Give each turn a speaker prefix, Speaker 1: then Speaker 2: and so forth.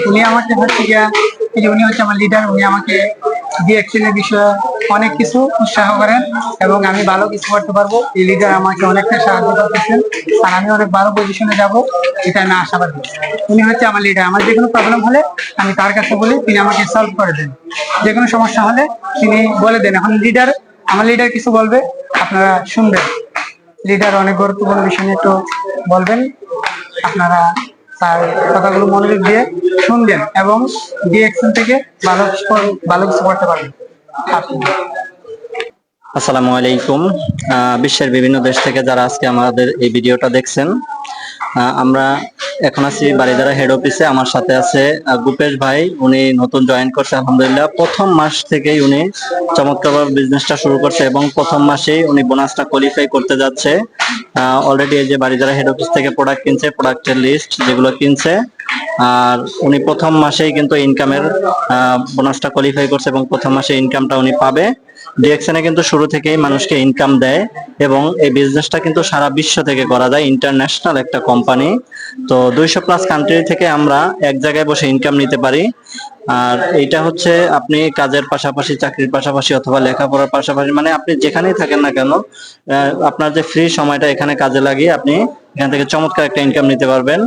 Speaker 1: উনি আমাকে হচ্ছে গিয়া এই যে উনি হচ্ছে আমার লিডার। উনি আমাকে ডিএকশন এর বিষয়ে অনেক কিছু উৎসাহ করেন এবং আমি ভালো কিছু করতে পারবো। এই লিডার আমাকে অনেকটা সাহায্য করতেছেন আর আমি অনেক ভালো পজিশনে যাব, এটা আমি আশাবাদী। উনি হচ্ছে আমার লিডার। আমার যে কোনো প্রবলেম হলে আমি তার কাছে বলি, তিনি আমাকে সলভ করে দেন। যে কোনো সমস্যা হলে তিনি বলে দেন। এখন লিডার, আমার লিডার কিছু বলবে, আপনারা শুনবেন। লিডার অনেক গুরুত্বপূর্ণ বিষয় নিয়ে একটু বলবেন, আপনারা তার কথাগুলো মনোযোগ দিয়ে শুনবেন এবং ডিএকশন থেকে ভালো কিছু করতে পারবেন আপনি।
Speaker 2: আসসালামু আলাইকুম। বিশ্বের বিভিন্ন দেশ থেকে যারা আজকে আমাদের এই ভিডিওটা দেখছেন, আমরা এখন আছি বারিধারা হেড অফিসে। আমার সাথে আছে গুপেশ ভাই। উনি নতুন জয়েন করছে, আলহামদুলিল্লাহ। প্রথম মাস থেকেই উনি চমৎকারভাবে বিজনেসটা শুরু করছে এবং প্রথম মাসেই উনি বোনাসটা কোয়ালিফাই করতে যাচ্ছে। অলরেডি এই যে বারিধারা হেড অফিস থেকে প্রোডাক্ট কিনছে, প্রোডাক্টের লিস্ট যেগুলো কিনছে, আর উনি প্রথম মাসেই কিন্তু ইনকামের বোনাসটা কোয়ালিফাই করছে এবং প্রথম মাসে ইনকামটা উনি পাবে। ডিএকশনে কিন্তু শুরু থেকেই মানুষকে ইনকাম দেয় এবং এই বিজনেসটা কিন্তু সারা বিশ্ব থেকে করা যায়, ইন্টারন্যাশনাল একটা কোম্পানি। তো 200+ কান্ট্রি থেকে আমরা এক জায়গায় বসে ইনকাম নিতে পারি। আর এইটা হচ্ছে আপনি কাজের পাশাপাশি, চাকরির পাশাপাশি অথবা লেখাপড়ার পাশাপাশি, মানে আপনি যেখানেই থাকেন না কেন, আপনার যে ফ্রি সময়টা এখানে কাজে লাগিয়ে আপনি এখান থেকে চমৎকার একটা ইনকাম নিতে পারবেন।